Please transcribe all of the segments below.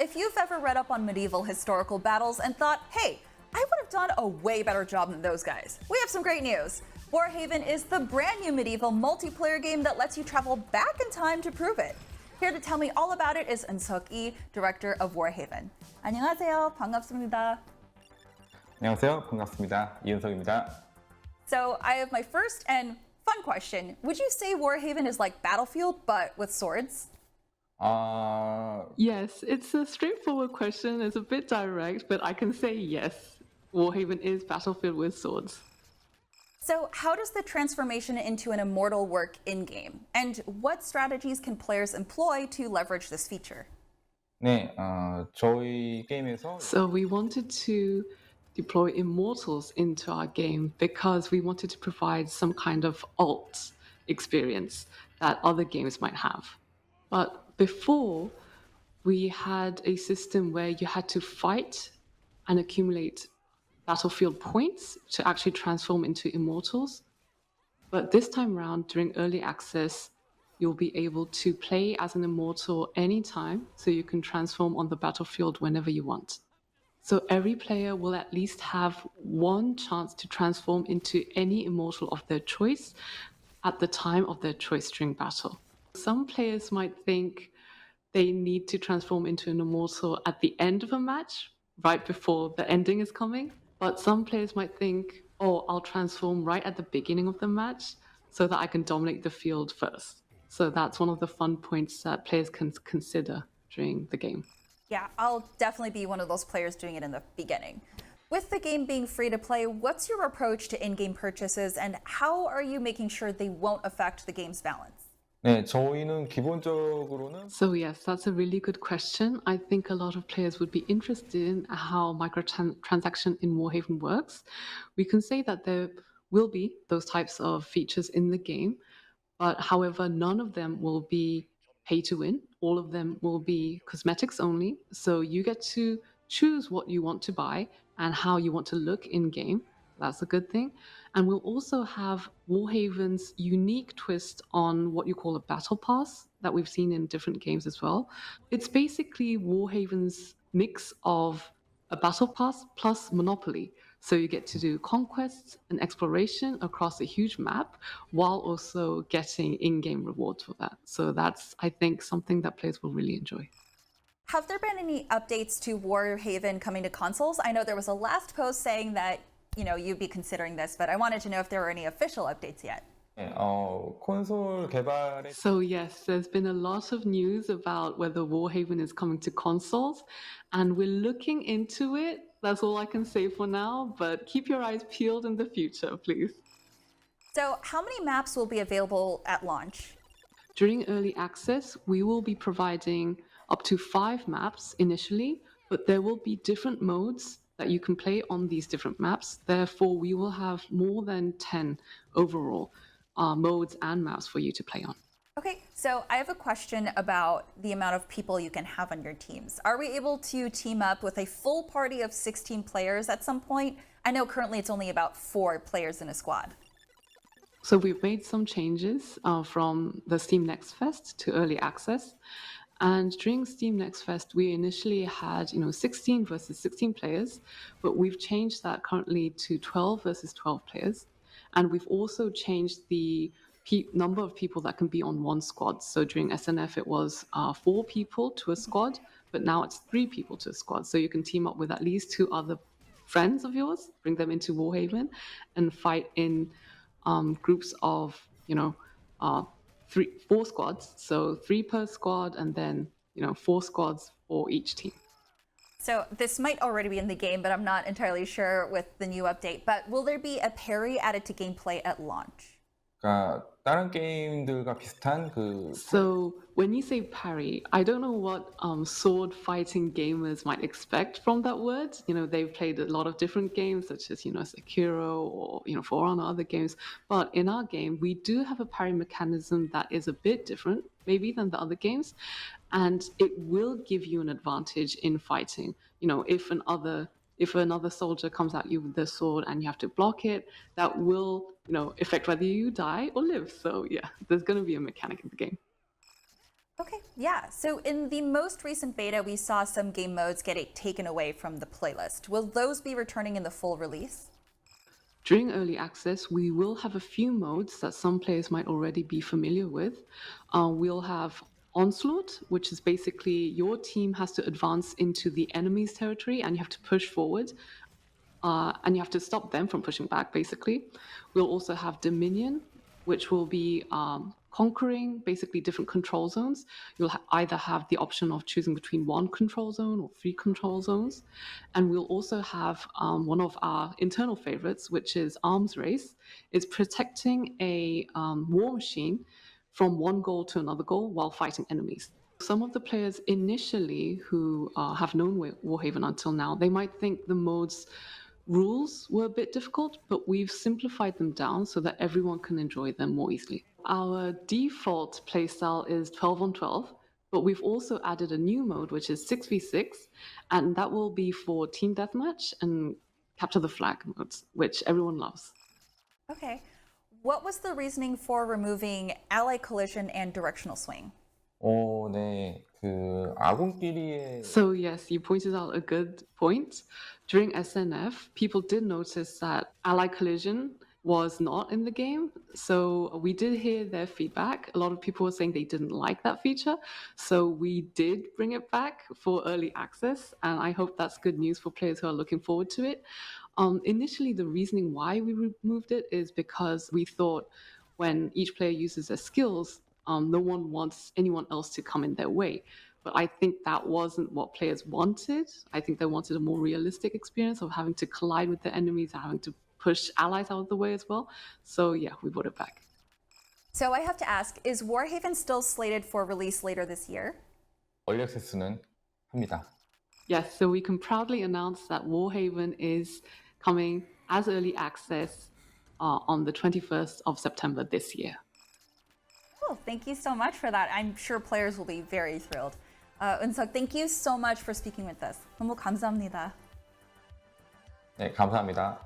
if you've ever read up on medieval historical battles and thought, hey, I would have done a way better job than those guys, we have some great news. Warhaven is the brand new medieval multiplayer game that lets you travel back in time to prove it. Here to tell me all about it is Eunseok Yi, director of Warhaven. 안녕하세요. 반갑습니다. 안녕하세요. 반갑습니다. 이은석입니다. So I have my first and fun question. Would you say Warhaven is like Battlefield, but with swords? Yes, it's a straightforward question. It's a bit direct, but I can say yes. Warhaven is Battlefield with swords. So how does the transformation into an immortal work in-game? And what strategies can players employ to leverage this feature? 네, 저희 게임에서 So we wanted to deploy immortals into our game because we wanted to provide some kind of alt experience that other games might have. But before, we had a system where you had to fight and accumulate battlefield points to actually transform into immortals. But this time around, during early access, you'll be able to play as an immortal anytime, so you can transform on the battlefield whenever you want. So every player will at least have one chance to transform into any immortal of their choice at the time of their choice during battle. Some players might think they need to transform into an immortal at the end of a match, right before the ending is coming. But some players might think, oh, I'll transform right at the beginning of the match so that I can dominate the field first. So that's one of the fun points that players can consider during the game. Yeah, I'll definitely be one of those players doing it in the beginning. With the game being free to play, what's your approach to in-game purchases and how are you making sure they won't affect the game's balance? 네, 저희는 기본적으로는 So yes, that's a really good question. I think a lot of players would be interested in how microtransaction in Warhaven works. We can say that there will be those types of features in the game, but however, none of them will be pay to win. All of them will be cosmetics only. So you get to choose what you want to buy and how you want to look in game. That's a good thing. And we'll also have Warhaven's unique twist on what you call a battle pass that we've seen in different games as well. It's basically Warhaven's mix of a battle pass plus Monopoly. So you get to do conquests and exploration across a huge map while also getting in-game rewards for that. So that's, I think, something that players will really enjoy. Have there been any updates to Warhaven coming to consoles? I know there was a last post saying that you'd be considering this, but I wanted to know if there were any official updates yet. 네, 콘솔 개발에 So yes, there's been a lot of news about whether Warhaven is coming to consoles, and we're looking into it. That's all I can say for now, but keep your eyes peeled in the future, please. So how many maps will be available at launch? During early access, we will be providing up to 5 maps initially, but there will be different modes that you can play on these different maps. Therefore, we will have more than 10 overall modes and maps for you to play on. Okay, so I have a question about the amount of people you can have on your teams. Are we able to team up with a full party of 16 players at some point? I know currently it's only about 4 players in a squad. So we've made some changes from the Steam Next Fest to early access. And during Steam Next Fest, we initially had 16 versus 16 players, but we've changed that currently to 12 versus 12 players. And we've also changed the number of people that can be on one squad. So during SNF, it was 4 people to a squad, but now it's 3 people to a squad. So you can team up with at least 2 other friends of yours, bring them into Warhaven, and fight in groups of 4 squads, so 3 per squad, and then 4 squads for each team. So this might already be in the game, but I'm not entirely sure with the new update. But will there be a parry added to gameplay at launch? 그러니까 다른 게임들과 비슷한 So when you say parry, I don't know what sword fighting gamers might expect from that word. They've played a lot of different games such as Sekiro or For Honor, other games. But in our game, we do have a parry mechanism that is a bit different maybe than the other games, and it will give you an advantage in fighting. If another soldier comes at you with their sword and you have to block it, that will, affect whether you die or live. So yeah, there's going to be a mechanic in the game. Okay, yeah. So in the most recent beta, we saw some game modes get taken away from the playlist. Will those be returning in the full release? During early access, we will have a few modes that some players might already be familiar with. We'll have Onslaught, which is basically your team has to advance into the enemy's territory and you have to push forward. And you have to stop them from pushing back, basically. We'll also have Dominion, which will be conquering basically different control zones. You'll either have the option of choosing between one control zone or 3 control zones. And we'll also have one of our internal favorites, which is Arms Race. It's protecting a war machine from one goal to another goal while fighting enemies. Some of the players initially who have known Warhaven until now, they might think the mode's rules were a bit difficult, but we've simplified them down so that everyone can enjoy them more easily. Our default playstyle is 12 on 12, but we've also added a new mode, which is 6v6, and that will be for team deathmatch and capture the flag modes, which everyone loves. Okay. What was the reasoning for removing ally collision and directional swing? 네. 아군끼리의 So yes, you pointed out a good point. During SNF, people did notice that ally collision was not in the game. So we did hear their feedback. A lot of people were saying they didn't like that feature. So we did bring it back for early access. And I hope that's good news for players who are looking forward to it. Initially, the reasoning why we removed it is because we thought when each player uses their skills, no one wants anyone else to come in their way. But I think that wasn't what players wanted. I think they wanted a more realistic experience of having to collide with the enemies, having to push allies out of the way as well. So yeah, we brought it back. So I have to ask, is Warhaven still slated for release later this year? 얼리 액세스는 합니다. Yes, so we can proudly announce that Warhaven is coming as early access on the 21st of September this year. Oh, thank you so much for that. I'm sure players will be very thrilled. Eunseok, thank you so much for speaking with us. 너무 감사합니다. 네, 감사합니다.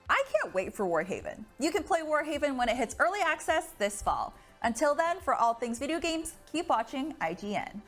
I can't wait for Warhaven. You can play Warhaven when it hits early access this fall. Until then, for all things video games, keep watching IGN.